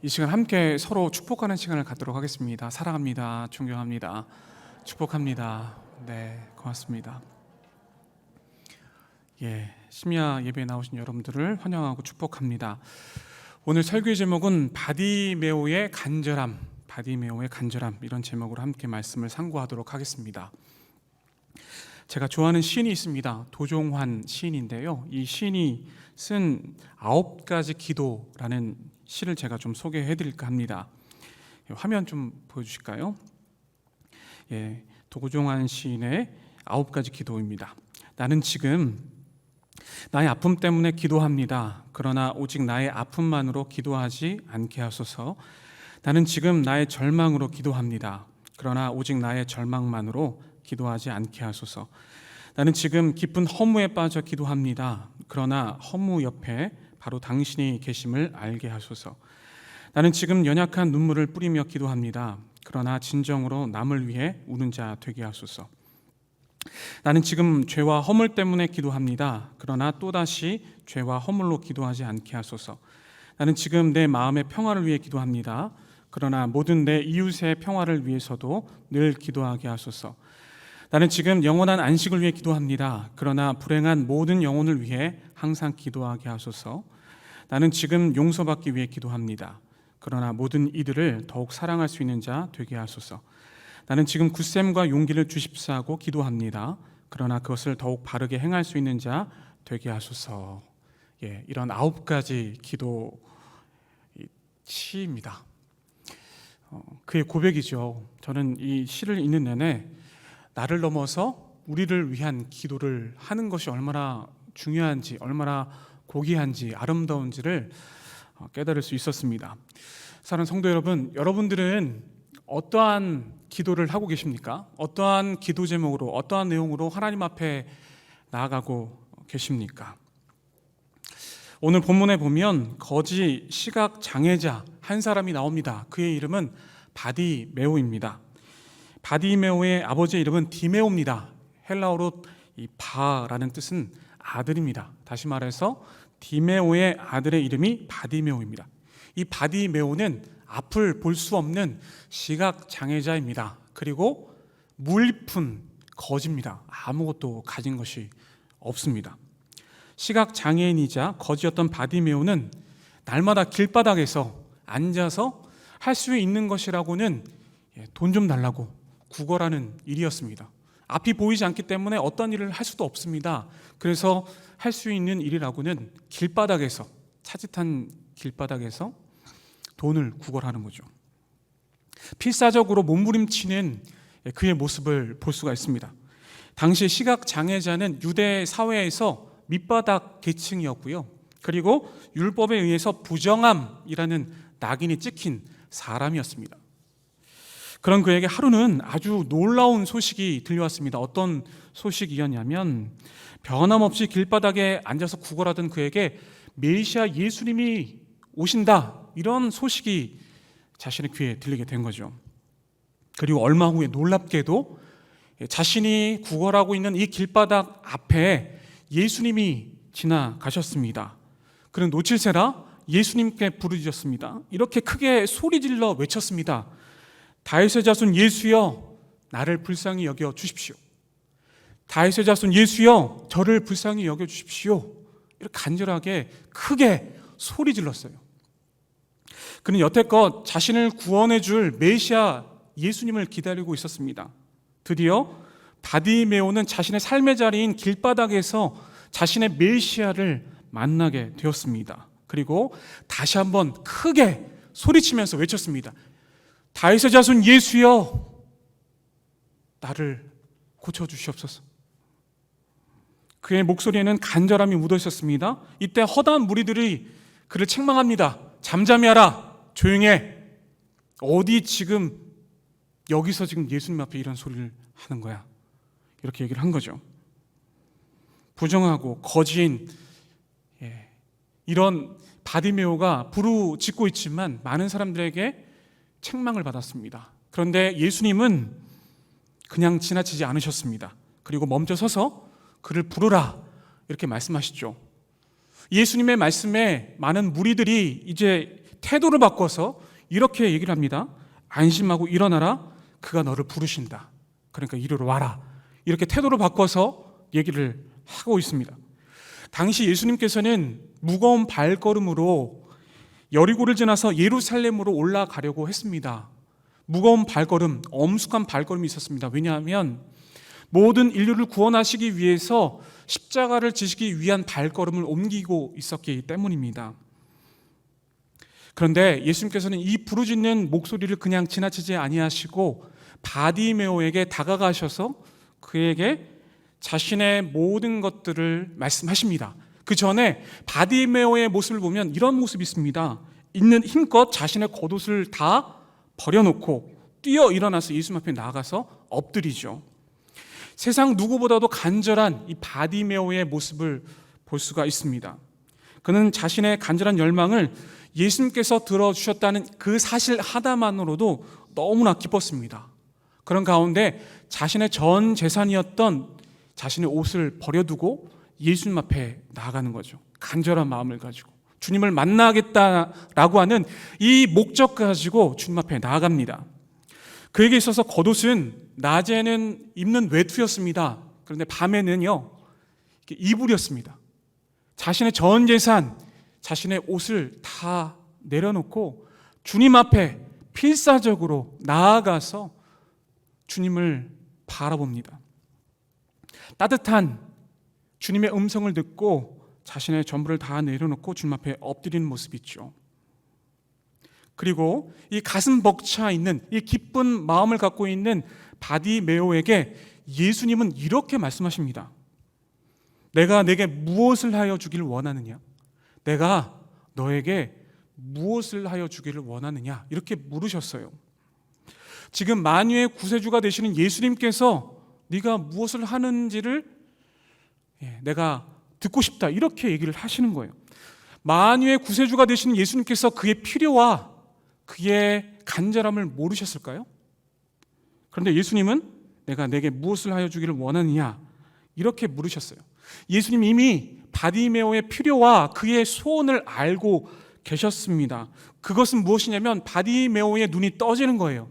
이 시간 함께 서로 축복하는 시간을 갖도록 하겠습니다. 사랑합니다. 존경합니다. 축복합니다. 네, 고맙습니다. 심야 예배에 나오신 여러분들을 환영하고 축복합니다. 오늘 설교의 제목은 바디메오의 간절함, 이런 제목으로 함께 말씀을 상고하도록 하겠습니다. 제가 좋아하는 시인이 있습니다. 도종환 시인인데요. 이 시인이 쓴 9가지 기도라는 시를 제가 좀 소개해 드릴까 합니다. 화면 좀 보여주실까요? 도종환 시인의 9가지 기도입니다. 나는 지금 나의 아픔 때문에 기도합니다. 그러나 오직 나의 아픔만으로 기도하지 않게 하소서. 나는 지금 나의 절망으로 기도합니다. 그러나 오직 나의 절망만으로 기도하지 않게 하소서. 나는 지금 깊은 허무에 빠져 기도합니다. 그러나 허무 옆에 바로 당신이 계심을 알게 하소서. 나는 지금 연약한 눈물을 뿌리며 기도합니다. 그러나 진정으로 남을 위해 우는 자 되게 하소서. 나는 지금 죄와 허물 때문에 기도합니다. 그러나 또다시 죄와 허물로 기도하지 않게 하소서. 나는 지금 내 마음의 평화를 위해 기도합니다. 그러나 모든 내 이웃의 평화를 위해서도 늘 기도하게 하소서. 나는 지금 영원한 안식을 위해 기도합니다. 그러나 불행한 모든 영혼을 위해 항상 기도하게 하소서. 나는 지금 용서받기 위해 기도합니다. 그러나 모든 이들을 더욱 사랑할 수 있는 자 되게 하소서. 나는 지금 굳셈과 용기를 주십사 하고 기도합니다. 그러나 그것을 더욱 바르게 행할 수 있는 자 되게 하소서. 이런 9가지 기도 시입니다. 그의 고백이죠. 저는 이 시를 읽는 내내 나를 넘어서 우리를 위한 기도를 하는 것이 얼마나 중요한지, 얼마나 고귀한지, 아름다운지를 깨달을 수 있었습니다. 사랑하는 성도 여러분, 여러분들은 어떠한 기도를 하고 계십니까? 어떠한 기도 제목으로, 어떠한 내용으로 하나님 앞에 나아가고 계십니까? 오늘 본문에 보면 거지 시각 장애자 한 사람이 나옵니다. 그의 이름은 바디메오입니다. 바디메오의 아버지의 이름은 디메오입니다. 헬라어로 이 바라는 뜻은 아들입니다. 다시 말해서 디메오의 아들의 이름이 바디메오입니다. 이 바디메오는 앞을 볼 수 없는 시각 장애자입니다. 그리고 무일푼 거지입니다. 아무것도 가진 것이 없습니다. 시각 장애인이자 거지였던 바디메오는 날마다 길바닥에서 앉아서 할 수 있는 것이라고는 돈 좀 달라고 구걸하는 일이었습니다. 앞이 보이지 않기 때문에 어떤 일을 할 수도 없습니다. 그래서 할 수 있는 일이라고는 길바닥에서, 차짓한 길바닥에서 돈을 구걸하는 거죠. 필사적으로 몸부림치는 그의 모습을 볼 수가 있습니다. 당시 시각장애자는 유대 사회에서 밑바닥 계층이었고요. 그리고 율법에 의해서 부정함이라는 낙인이 찍힌 사람이었습니다. 그런 그에게 하루는 아주 놀라운 소식이 들려왔습니다. 어떤 소식이었냐면 변함없이 길바닥에 앉아서 구걸하던 그에게 메시아 예수님이 오신다, 이런 소식이 자신의 귀에 들리게 된 거죠. 그리고 얼마 후에 놀랍게도 자신이 구걸하고 있는 이 길바닥 앞에 예수님이 지나가셨습니다. 그는 놓칠세라 예수님께 부르짖었습니다. 이렇게 크게 소리질러 외쳤습니다. 다윗의 자손 예수여, 나를 불쌍히 여겨 주십시오. 다윗의 자손 예수여, 저를 불쌍히 여겨 주십시오. 이렇게 간절하게 크게 소리 질렀어요. 그는 여태껏 자신을 구원해 줄 메시아 예수님을 기다리고 있었습니다. 드디어 바디메오는 자신의 삶의 자리인 길바닥에서 자신의 메시아를 만나게 되었습니다. 그리고 다시 한번 크게 소리치면서 외쳤습니다. 다윗의 자손 예수여, 나를 고쳐주시옵소서. 그의 목소리에는 간절함이 묻어 있었습니다. 이때 허다한 무리들이 그를 책망합니다. 잠잠히 하라, 조용해. 어디 지금 여기서 지금 예수님 앞에 이런 소리를 하는 거야? 이렇게 얘기를 한 거죠. 부정하고 거지인 이런 바디메오가 부르짖고 있지만 많은 사람들에게 책망을 받았습니다. 그런데 예수님은 그냥 지나치지 않으셨습니다. 그리고 멈춰 서서 그를 부르라, 이렇게 말씀하시죠. 예수님의 말씀에 많은 무리들이 이제 태도를 바꿔서 이렇게 얘기를 합니다. 안심하고 일어나라. 그가 너를 부르신다. 그러니까 이리로 와라. 이렇게 태도를 바꿔서 얘기를 하고 있습니다. 당시 예수님께서는 무거운 발걸음으로 여리고를 지나서 예루살렘으로 올라가려고 했습니다. 무거운 발걸음, 엄숙한 발걸음이 있었습니다. 왜냐하면 모든 인류를 구원하시기 위해서 십자가를 지시기 위한 발걸음을 옮기고 있었기 때문입니다. 그런데 예수님께서는 이 부르짖는 목소리를 그냥 지나치지 아니하시고 바디메오에게 다가가셔서 그에게 자신의 모든 것들을 말씀하십니다. 그 전에 바디메오의 모습을 보면 이런 모습이 있습니다. 있는 힘껏 자신의 겉옷을 다 버려놓고 뛰어 일어나서 예수님 앞에 나아가서 엎드리죠. 세상 누구보다도 간절한 이 바디메오의 모습을 볼 수가 있습니다. 그는 자신의 간절한 열망을 예수님께서 들어주셨다는 그 사실 하나만으로도 너무나 기뻤습니다. 그런 가운데 자신의 전 재산이었던 자신의 옷을 버려두고 예수님 앞에 나아가는 거죠. 간절한 마음을 가지고 주님을 만나겠다라고 하는 이 목적 가지고 주님 앞에 나아갑니다. 그에게 있어서 겉옷은 낮에는 입는 외투였습니다. 그런데 밤에는요 이불이었습니다. 자신의 전 재산, 자신의 옷을 다 내려놓고 주님 앞에 필사적으로 나아가서 주님을 바라봅니다. 따뜻한 주님의 음성을 듣고 자신의 전부를 다 내려놓고 주님 앞에 엎드리는 모습이 있죠. 그리고 이 가슴 벅차 있는 이 기쁜 마음을 갖고 있는 바디메오에게 예수님은 이렇게 말씀하십니다. 내가 내게 무엇을 하여 주기를 원하느냐? 내가 너에게 무엇을 하여 주기를 원하느냐? 이렇게 물으셨어요. 지금 만유의 구세주가 되시는 예수님께서 네가 무엇을 하는지를 내가 듣고 싶다 이렇게 얘기를 하시는 거예요. 만유의 구세주가 되시는 예수님께서 그의 필요와 그의 간절함을 모르셨을까요? 그런데 예수님은 내가 내게 무엇을 하여 주기를 원하느냐 이렇게 물으셨어요. 예수님 이미 바디메오의 필요와 그의 소원을 알고 계셨습니다. 그것은 무엇이냐면 바디메오의 눈이 떠지는 거예요.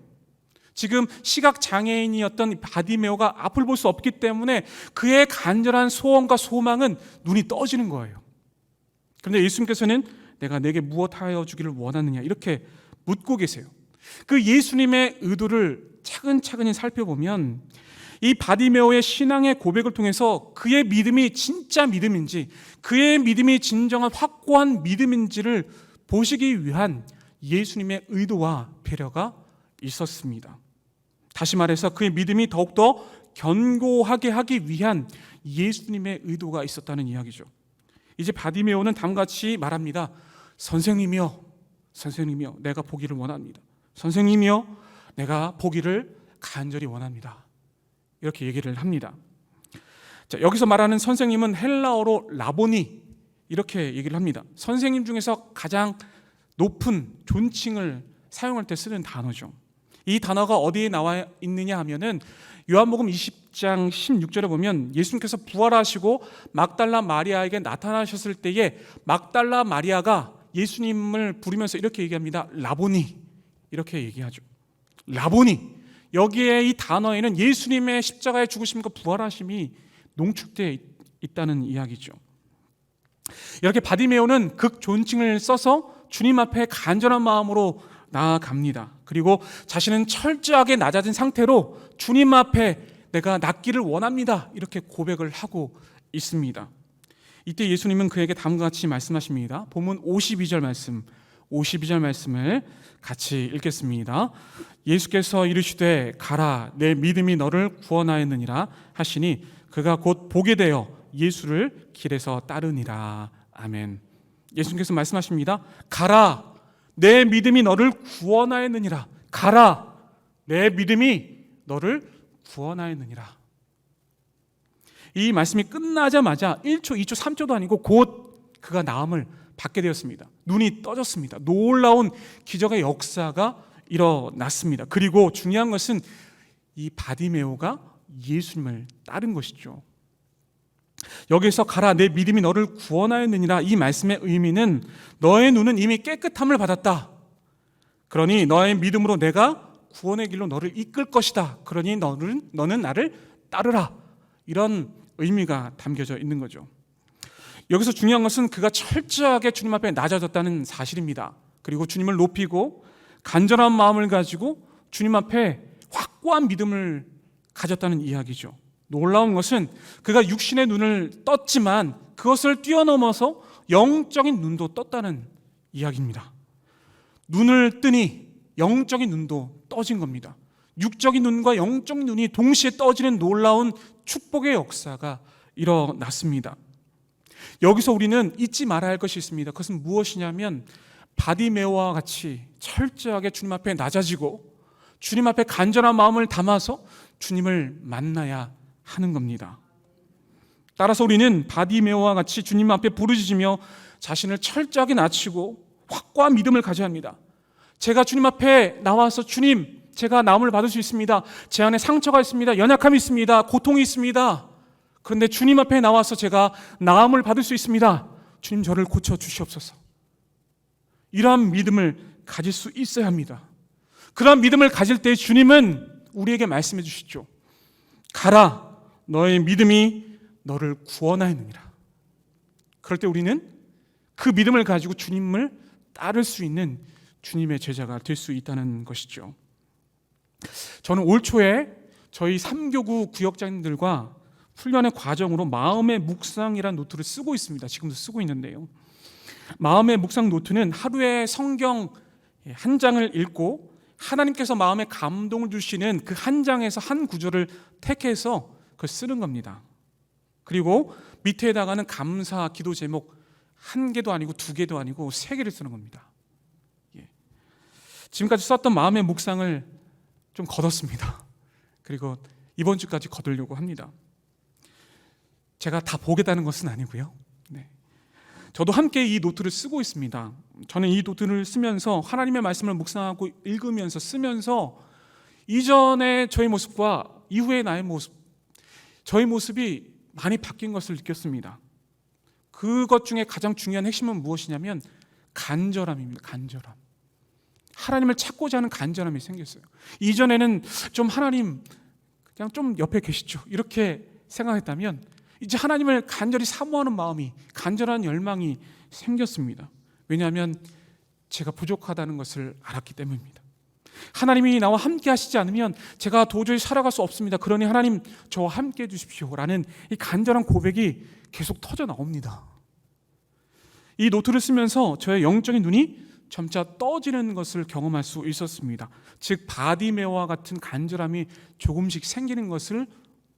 지금 시각장애인이었던 바디메오가 앞을 볼 수 없기 때문에 그의 간절한 소원과 소망은 눈이 떠지는 거예요. 그런데 예수님께서는 내가 내게 무엇하여 주기를 원하느냐 이렇게 묻고 계세요. 그 예수님의 의도를 차근차근히 살펴보면 이 바디메오의 신앙의 고백을 통해서 그의 믿음이 진짜 믿음인지 그의 믿음이 진정한 확고한 믿음인지를 보시기 위한 예수님의 의도와 배려가 있었습니다. 다시 말해서 그의 믿음이 더욱더 견고하게 하기 위한 예수님의 의도가 있었다는 이야기죠. 이제 바디메오는 다음같이 말합니다. 선생님이여 내가 보기를 원합니다. 선생님이여 내가 보기를 간절히 원합니다. 이렇게 얘기를 합니다. 자, 여기서 말하는 선생님은 헬라어로 라보니 이렇게 얘기를 합니다. 선생님 중에서 가장 높은 존칭을 사용할 때 쓰는 단어죠. 이 단어가 어디에 나와 있느냐 하면은 요한복음 20장 16절에 보면 예수님께서 부활하시고 막달라 마리아에게 나타나셨을 때에 막달라 마리아가 예수님을 부르면서 이렇게 얘기합니다. 라보니 이렇게 얘기하죠. 라보니 여기에 이 단어에는 예수님의 십자가의 죽으심과 부활하심이 농축되어 있다는 이야기죠. 이렇게 바디메오는 극존칭을 써서 주님 앞에 간절한 마음으로 나아갑니다. 그리고 자신은 철저하게 낮아진 상태로 주님 앞에 내가 낫기를 원합니다. 이렇게 고백을 하고 있습니다. 이때 예수님은 그에게 다음과 같이 말씀하십니다. 본문 52절 말씀을 같이 읽겠습니다. 예수께서 이르시되 가라 내 믿음이 너를 구원하였느니라 하시니 그가 곧 보게 되어 예수를 길에서 따르니라. 아멘. 예수님께서 말씀하십니다. 가라 내 믿음이 너를 구원하였느니라. 가라 내 믿음이 너를 구원하였느니라. 이 말씀이 끝나자마자 1초, 2초, 3초도 아니고 곧 그가 나음을 받게 되었습니다. 눈이 떠졌습니다. 놀라운 기적의 역사가 일어났습니다. 그리고 중요한 것은 이 바디메오가 예수님을 따른 것이죠. 여기서 가라 내 믿음이 너를 구원하였느니라, 이 말씀의 의미는 너의 눈은 이미 깨끗함을 받았다. 그러니 너의 믿음으로 내가 구원의 길로 너를 이끌 것이다. 그러니 너는 나를 따르라. 이런 의미가 담겨져 있는 거죠. 여기서 중요한 것은 그가 철저하게 주님 앞에 낮아졌다는 사실입니다. 그리고 주님을 높이고 간절한 마음을 가지고 주님 앞에 확고한 믿음을 가졌다는 이야기죠. 놀라운 것은 그가 육신의 눈을 떴지만 그것을 뛰어넘어서 영적인 눈도 떴다는 이야기입니다. 눈을 뜨니 영적인 눈도 떠진 겁니다. 육적인 눈과 영적인 눈이 동시에 떠지는 놀라운 축복의 역사가 일어났습니다. 여기서 우리는 잊지 말아야 할 것이 있습니다. 그것은 무엇이냐면 바디메오와 같이 철저하게 주님 앞에 낮아지고 주님 앞에 간절한 마음을 담아서 주님을 만나야 하는 겁니다. 따라서 우리는 바디메오와 같이 주님 앞에 부르짖으며 자신을 철저하게 낮추고 확고한 믿음을 가져야 합니다. 제가 주님 앞에 나와서 주님, 제가 나음을 받을 수 있습니다. 제 안에 상처가 있습니다. 연약함이 있습니다. 고통이 있습니다. 그런데 주님 앞에 나와서 제가 나음을 받을 수 있습니다. 주님, 저를 고쳐 주시옵소서. 이러한 믿음을 가질 수 있어야 합니다. 그러한 믿음을 가질 때 주님은 우리에게 말씀해 주시죠. 가라, 너의 믿음이 너를 구원하였느니라. 그럴 때 우리는 그 믿음을 가지고 주님을 따를 수 있는 주님의 제자가 될 수 있다는 것이죠. 저는 올 초에 저희 3교구 구역장님들과 훈련의 과정으로 마음의 묵상이라는 노트를 쓰고 있습니다. 지금도 쓰고 있는데요. 마음의 묵상 노트는 하루에 성경 한 장을 읽고 하나님께서 마음에 감동을 주시는 그 한 장에서 한 구절을 택해서 그걸 쓰는 겁니다. 그리고 밑에다가는 감사 기도 제목 한 개도 아니고 두 개도 아니고 세 개를 쓰는 겁니다. 지금까지 썼던 마음의 묵상을 좀 걷었습니다. 그리고 이번 주까지 거두려고 합니다. 제가 다 보겠다는 것은 아니고요. 저도 함께 이 노트를 쓰고 있습니다. 저는 이 노트를 쓰면서 하나님의 말씀을 묵상하고 읽으면서 쓰면서 이전의 저의 모습과 이후의 나의 모습, 저의 모습이 많이 바뀐 것을 느꼈습니다. 그것 중에 가장 중요한 핵심은 무엇이냐면 간절함입니다. 간절함. 하나님을 찾고자 하는 간절함이 생겼어요. 이전에는 좀 하나님 그냥 좀 옆에 계시죠, 이렇게 생각했다면 이제 하나님을 간절히 사모하는 마음이, 간절한 열망이 생겼습니다. 왜냐하면 제가 부족하다는 것을 알았기 때문입니다. 하나님이 나와 함께 하시지 않으면 제가 도저히 살아갈 수 없습니다. 그러니 하나님 저와 함께 해주십시오 라는 이 간절한 고백이 계속 터져 나옵니다. 이 노트를 쓰면서 저의 영적인 눈이 점차 떠지는 것을 경험할 수 있었습니다. 즉 바디메오와 같은 간절함이 조금씩 생기는 것을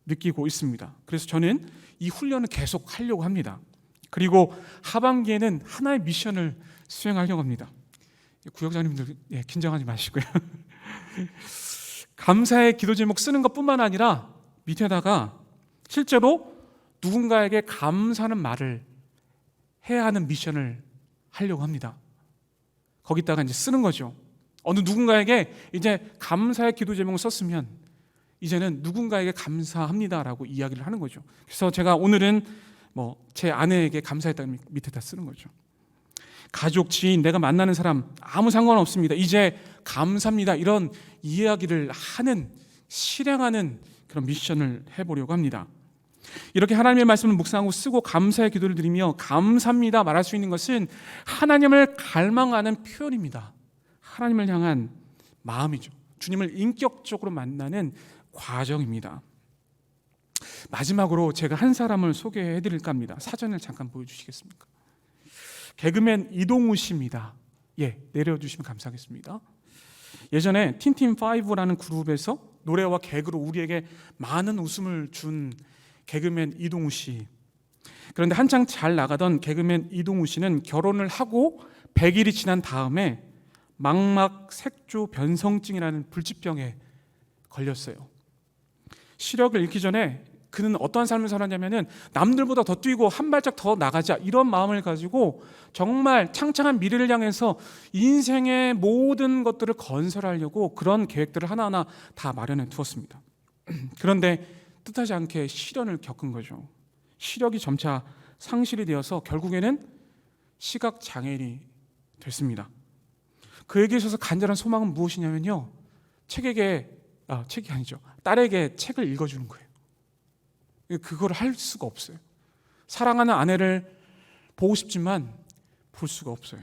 느끼고 있습니다. 그래서 저는 이 훈련을 계속 하려고 합니다. 그리고 하반기에는 하나의 미션을 수행하려고 합니다. 구역장님들 긴장하지 마시고요. 감사의 기도 제목 쓰는 것뿐만 아니라 밑에다가 실제로 누군가에게 감사하는 말을 해야 하는 미션을 하려고 합니다. 거기다가 이제 쓰는 거죠. 어느 누군가에게 이제 감사의 기도 제목을 썼으면 이제는 누군가에게 감사합니다라고 이야기를 하는 거죠. 그래서 제가 오늘은 제 아내에게 감사했다는 밑에다 쓰는 거죠. 가족, 지인, 내가 만나는 사람 아무 상관없습니다. 이제 감사합니다. 이런 이야기를 하는, 실행하는 그런 미션을 해보려고 합니다. 이렇게 하나님의 말씀을 묵상하고 쓰고 감사의 기도를 드리며 감사합니다 말할 수 있는 것은 하나님을 갈망하는 표현입니다. 하나님을 향한 마음이죠. 주님을 인격적으로 만나는 과정입니다. 마지막으로 제가 한 사람을 소개해 드릴까 합니다. 사진을 잠깐 보여주시겠습니까? 개그맨 이동우 씨입니다. 내려주시면 감사하겠습니다. 예전에 틴틴5라는 그룹에서 노래와 개그로 우리에게 많은 웃음을 준 개그맨 이동우 씨. 그런데 한창 잘 나가던 개그맨 이동우 씨는 결혼을 하고 100일이 지난 다음에 망막색조 변성증이라는 불치병에 걸렸어요. 시력을 잃기 전에 그는 어떠한 삶을 살았냐면은 남들보다 더 뛰고 한 발짝 더 나가자 이런 마음을 가지고 정말 창창한 미래를 향해서 인생의 모든 것들을 건설하려고 그런 계획들을 하나하나 다 마련해 두었습니다. 그런데 뜻하지 않게 시련을 겪은 거죠. 시력이 점차 상실이 되어서 결국에는 시각 장애인이 됐습니다. 그에게 있어서 간절한 소망은 무엇이냐면요, 책이 아니죠, 딸에게 책을 읽어주는 거예요. 그걸 할 수가 없어요. 사랑하는 아내를 보고 싶지만 볼 수가 없어요.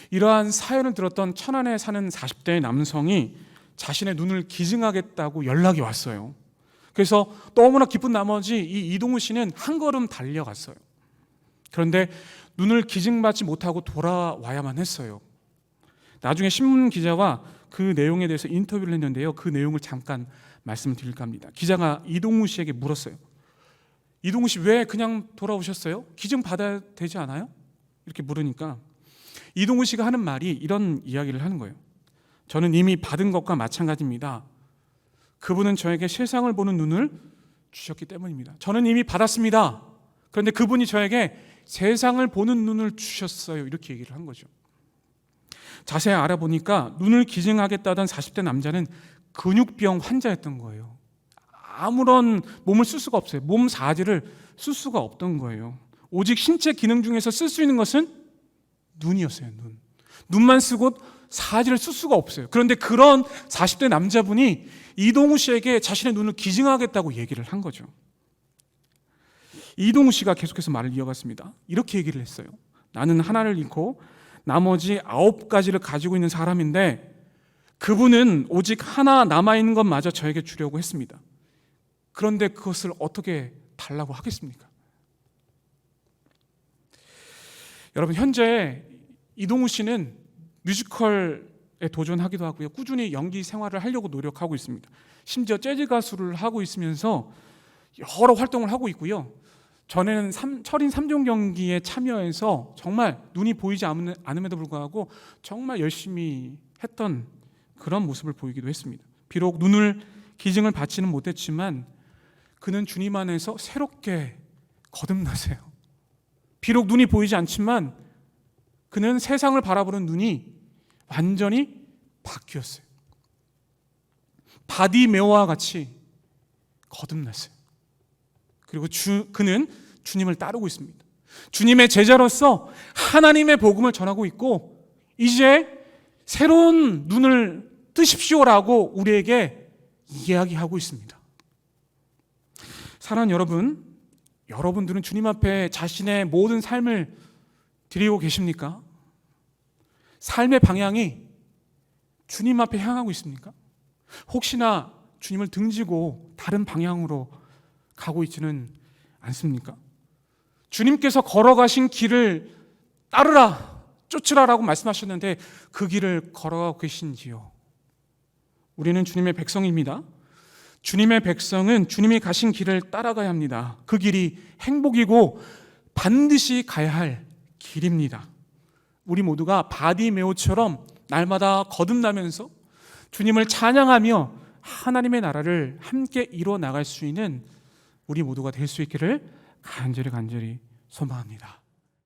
이러한 사연을 들었던 천안에 사는 40대 남성이 자신의 눈을 기증하겠다고 연락이 왔어요. 그래서 너무나 기쁜 나머지 이 이동우 씨는 한 걸음 달려갔어요. 그런데 눈을 기증받지 못하고 돌아와야만 했어요. 나중에 신문 기자와 그 내용에 대해서 인터뷰를 했는데요, 그 내용을 잠깐 말씀드릴까 합니다. 기자가 이동우 씨에게 물었어요. 이동우 씨, 왜 그냥 돌아오셨어요? 기증 받아야 되지 않아요? 이렇게 물으니까 이동우 씨가 하는 말이 이런 이야기를 하는 거예요. 저는 이미 받은 것과 마찬가지입니다. 그분은 저에게 세상을 보는 눈을 주셨기 때문입니다. 저는 이미 받았습니다. 그런데 그분이 저에게 세상을 보는 눈을 주셨어요. 이렇게 얘기를 한 거죠. 자세히 알아보니까 눈을 기증하겠다던 40대 남자는 근육병 환자였던 거예요. 아무런 몸을 쓸 수가 없어요. 몸 사지를 쓸 수가 없던 거예요. 오직 신체 기능 중에서 쓸 수 있는 것은 눈이었어요. 눈만 쓰고 사지를 쓸 수가 없어요. 그런데 그런 40대 남자분이 이동우 씨에게 자신의 눈을 기증하겠다고 얘기를 한 거죠. 이동우 씨가 계속해서 말을 이어갔습니다. 이렇게 얘기를 했어요. 나는 하나를 잃고 나머지 9가지를 가지고 있는 사람인데 그분은 오직 하나 남아있는 것마저 저에게 주려고 했습니다. 그런데 그것을 어떻게 달라고 하겠습니까? 여러분, 현재 이동우 씨는 뮤지컬에 도전하기도 하고요, 꾸준히 연기 생활을 하려고 노력하고 있습니다. 심지어 재즈 가수를 하고 있으면서 여러 활동을 하고 있고요. 전에는 철인 3종 경기에 참여해서 정말 눈이 보이지 않음에도 불구하고 정말 열심히 했던 그런 모습을 보이기도 했습니다. 비록 눈을 기증을 받지는 못했지만 그는 주님 안에서 새롭게 거듭나세요. 비록 눈이 보이지 않지만 그는 세상을 바라보는 눈이 완전히 바뀌었어요. 바디메오와 같이 거듭났어요. 그리고 그는 주님을 따르고 있습니다. 주님의 제자로서 하나님의 복음을 전하고 있고 이제 새로운 눈을 뜨십시오라고 우리에게 이야기하고 있습니다. 사랑하는 여러분, 여러분들은 주님 앞에 자신의 모든 삶을 드리고 계십니까? 삶의 방향이 주님 앞에 향하고 있습니까? 혹시나 주님을 등지고 다른 방향으로 가고 있지는 않습니까? 주님께서 걸어가신 길을 따르라, 쫓으라라고 말씀하셨는데 그 길을 걸어가고 계신지요? 우리는 주님의 백성입니다. 주님의 백성은 주님이 가신 길을 따라가야 합니다. 그 길이 행복이고 반드시 가야 할 길입니다. 우리 모두가 바디메오처럼 날마다 거듭나면서 주님을 찬양하며 하나님의 나라를 함께 이루어 나갈 수 있는 우리 모두가 될 수 있기를 간절히 소망합니다.